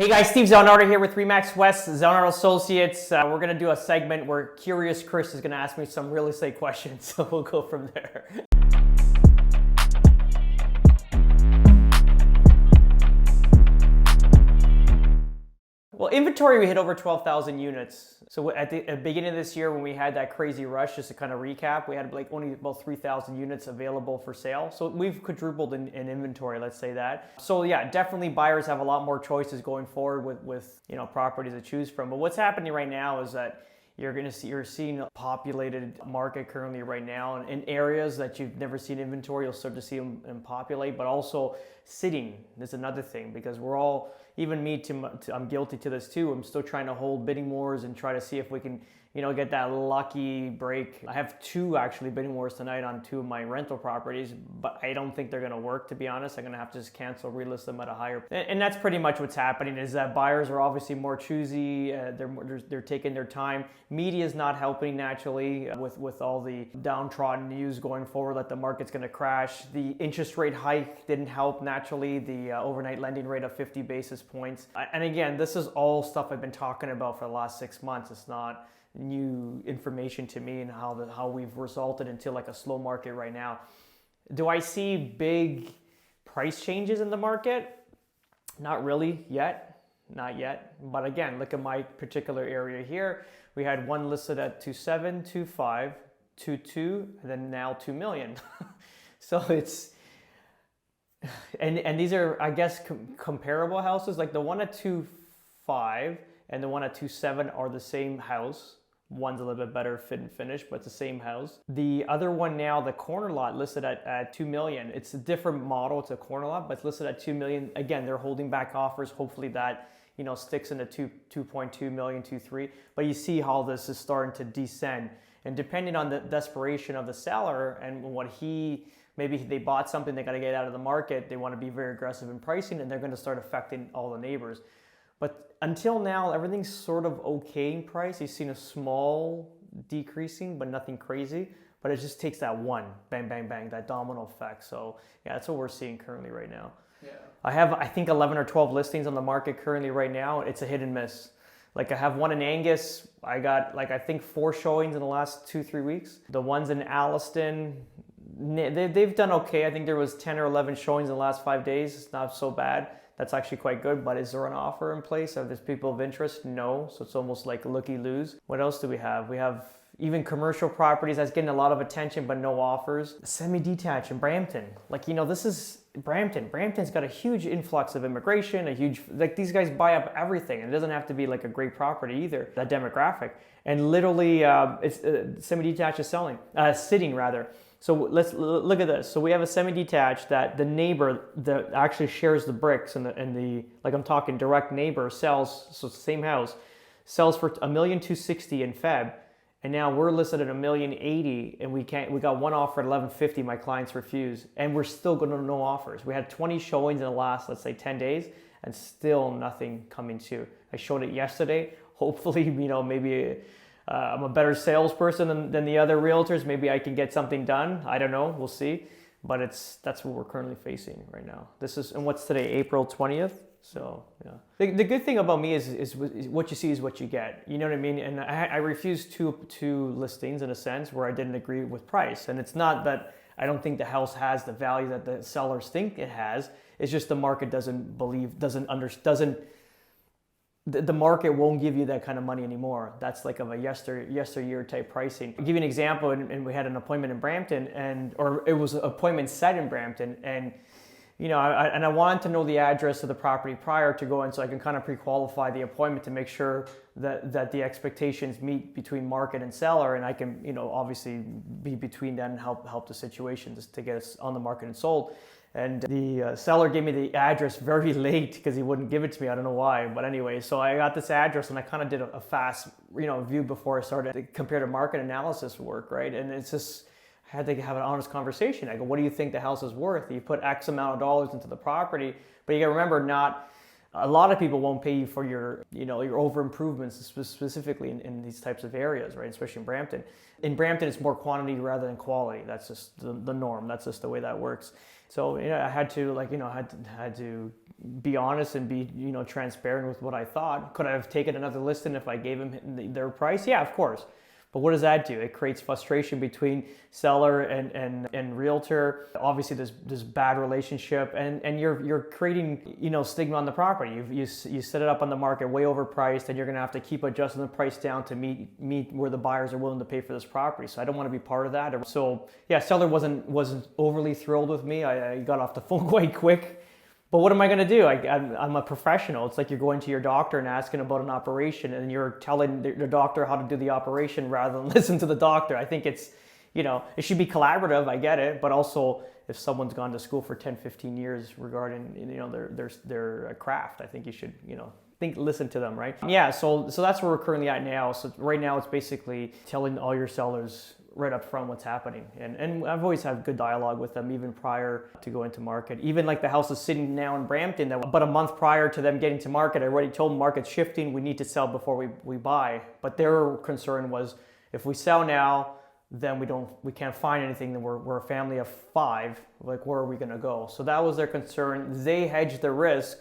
Hey guys, Steve Zalunardo here with Remax West, Zalunardo Associates. We're going to do a segment where Curious Chris is going to ask me some real estate questions, so we'll go from there. Well, inventory, we hit over 12,000 units. So at the beginning of this year when we had that crazy rush, just to kind of recap, we had like only about 3,000 units available for sale. So we've quadrupled in inventory, let's say that. So yeah, definitely buyers have a lot more choices going forward with properties to choose from. But what's happening right now is that you're seeing a populated market currently right now, and in areas that you've never seen inventory, you'll start to see them populate, but also sitting is another thing, because we're all, even me, I'm guilty to this too. I'm still trying to hold bidding wars and try to see if we can, get that lucky break. I have two actually bidding wars tonight on two of my rental properties, but I don't think they're going to work, to be honest. I'm going to have to just cancel, relist them at a higher. And that's pretty much what's happening, is that buyers are obviously more choosy. They're taking their time. Media is not helping naturally with all the downtrodden news going forward that the market's going to crash. The interest rate hike didn't help naturally. The overnight lending rate of 50 basis points. And again, this is all stuff I've been talking about for the last 6 months. It's not new information to me, and how we've resulted into like a slow market right now. Do I see big price changes in the market? Not really yet, not yet. But again, look at my particular area here. We had one listed at 2.7, 2.5, 2.2, and then now 2 million. So it's, and these are, I guess, comparable houses. Like the one at 2.5 and the one at 2.7 are the same house. One's a little bit better fit and finish, but it's the same house. The other one now, the corner lot, listed at 2 million. It's a different model. It's a corner lot, but it's listed at 2 million. Again, they're holding back offers. Hopefully that, sticks into 2.2 million, 2.3. But you see how this is starting to descend. And depending on the desperation of the seller and what maybe they bought something, they got to get out of the market. They want to be very aggressive in pricing, and they're going to start affecting all the neighbors. But until now, everything's sort of okay in price. You've seen a small decreasing, but nothing crazy. But it just takes that one, bang, bang, bang, that domino effect. So yeah, that's what we're seeing currently right now. Yeah. I have, I think, 11 or 12 listings on the market currently right now. It's a hit and miss. Like I have one in Angus. I got I think 4 showings in the last 2-3 weeks. The ones in Alliston, they've done okay. I think there was 10 or 11 showings in the last 5 days. It's not so bad. That's actually quite good, but is there an offer in place? Are there people of interest? No, so it's almost like looky-loos. What else do we have? We have even commercial properties that's getting a lot of attention, but no offers. Semi-detached in Brampton. This is Brampton. Brampton's got a huge influx of immigration, these guys buy up everything. It doesn't have to be like a great property either, that demographic. And literally, it's semi-detached is sitting rather. So let's look at this. So we have a semi-detached that the neighbor that actually shares the bricks and the like, I'm talking direct neighbor, sells, so it's the same house, sells for $1,260,000 in Feb, and now we're listed at $1,080,000, and we got one offer at $1,150,000. My clients refused, and we're still going to no offers. We had 20 showings in the last, let's say, 10 days, and still nothing coming to. I showed it yesterday. Hopefully, maybe I'm a better salesperson than the other realtors. Maybe I can get something done. I don't know. We'll see. But that's what we're currently facing right now. And what's today? April 20th. So yeah. The good thing about me is what you see is what you get. You know what I mean? And I refused two listings in a sense where I didn't agree with price. And it's not that I don't think the house has the value that the sellers think it has. It's just the market the market won't give you that kind of money anymore. That's like of a yesteryear type pricing. I'll give you an example, and we had an appointment in Brampton, or it was an appointment set in Brampton, and I wanted to know the address of the property prior to going, so I can kind of pre-qualify the appointment to make sure that the expectations meet between market and seller, and I can obviously be between them and help the situation just to get us on the market and sold. And the seller gave me the address very late because he wouldn't give it to me. I don't know why, but anyway, so I got this address, and I kind of did a fast, view before I started to compare to market analysis work, right? And it's just, I had to have an honest conversation. I go, what do you think the house is worth? You put X amount of dollars into the property, but you got to remember, not A lot of people won't pay you for your, your over improvements specifically in these types of areas, right? Especially in Brampton. In Brampton, it's more quantity rather than quality. That's just the norm. That's just the way that works. So, I had to had to be honest and be, transparent with what I thought. Could I have taken another listing if I gave them their price? Yeah, of course. But what does that do? It creates frustration between seller and realtor. Obviously, there's bad relationship, and you're creating stigma on the property. You set it up on the market way overpriced, and you're going to have to keep adjusting the price down to meet where the buyers are willing to pay for this property. So I don't want to be part of that. So yeah, seller wasn't overly thrilled with me. I got off the phone quite quick. But what am I going to do? I'm a professional. It's like you're going to your doctor and asking about an operation, and you're telling the doctor how to do the operation rather than listen to the doctor. I think it's, it should be collaborative. I get it. But also, if someone's gone to school for 10, 15 years regarding, their craft, I think you should, listen to them, right? Yeah, so that's where we're currently at now. So right now it's basically telling all your sellers right up front what's happening. And I've always had good dialogue with them even prior to going to market. Even like the house is sitting now in Brampton, that about a month prior to them getting to market, I already told them market's shifting, we need to sell before we buy. But their concern was, if we sell now, then we can't find anything, then we're a family of 5, like where are we gonna go? So that was their concern. They hedged the risk,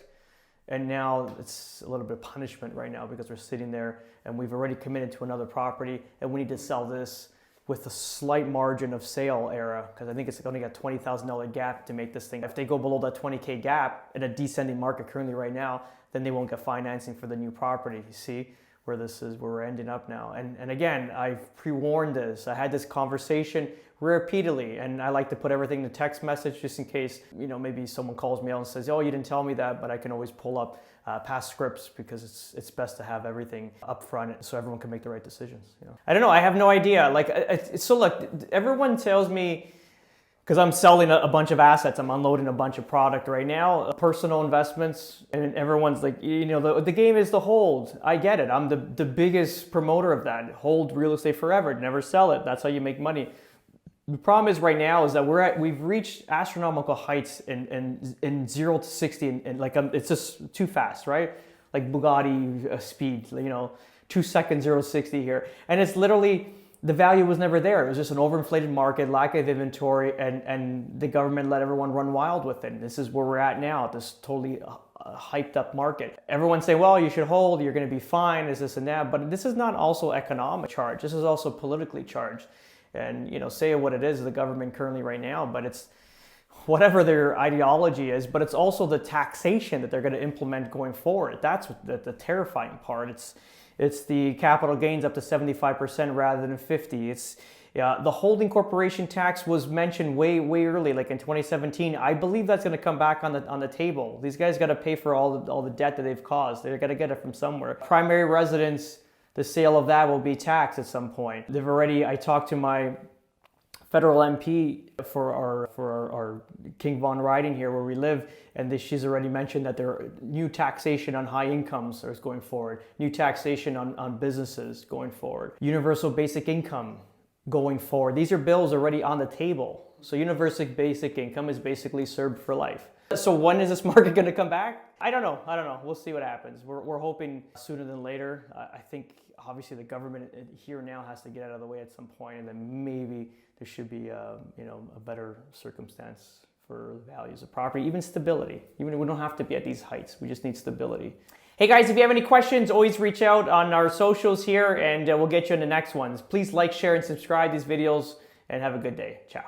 and now it's a little bit of punishment right now because we're sitting there and we've already committed to another property and we need to sell this with a slight margin of sale error, because I think it's only got $20,000 gap to make this thing. If they go below that 20K gap in a descending market currently right now, then they won't get financing for the new property. You see where we're ending up now. And again, I've pre-warned this. I had this conversation repeatedly, and I like to put everything in a text message just in case, maybe someone calls me out and says, oh, you didn't tell me that, but I can always pull up past scripts, because it's best to have everything up front so everyone can make the right decisions. I don't know. I have no idea. Everyone tells me, because I'm selling a bunch of assets, I'm unloading a bunch of product right now, personal investments, and everyone's like, the game is to hold. I get it. I'm the biggest promoter of that. Hold real estate forever, never sell it. That's how you make money. The problem is right now is that we've reached astronomical heights in 0 to 60, and it's just too fast, right? Like Bugatti speed, 2 seconds 0 to 60 here, and it's literally, the value was never there. It was just an overinflated market, lack of inventory, and the government let everyone run wild with it. And this is where we're at now, this totally hyped up market. Everyone's saying, well, you should hold, you're going to be fine, this and that, but this is not also economic charge. This is also politically charged. And say what it is, the government currently right now, but it's whatever their ideology is, but it's also the taxation that they're going to implement going forward. That's the terrifying part. It's the capital gains up to 75% rather than 50%. It's the holding corporation tax was mentioned way early, like in 2017. I believe that's going to come back on the table. These guys got to pay for all the debt that they've caused. They're going to get it from somewhere. Primary residence, the sale of that will be taxed at some point. I talked to my federal MP for our King Von riding here where we live, and she's already mentioned that there are new taxation on high incomes is going forward, new taxation on businesses going forward, universal basic income going forward. These are bills already on the table. So universal basic income is basically served for life. So when is this market going to come back? I don't know. We'll see what happens. We're hoping sooner than later. I think obviously the government here now has to get out of the way at some point, and then maybe there should be a better circumstance for the values of property, even stability. Even we don't have to be at these heights. We just need stability. Hey guys, if you have any questions, always reach out on our socials here, and we'll get you in the next ones. Please like, share, and subscribe these videos, and have a good day. Ciao.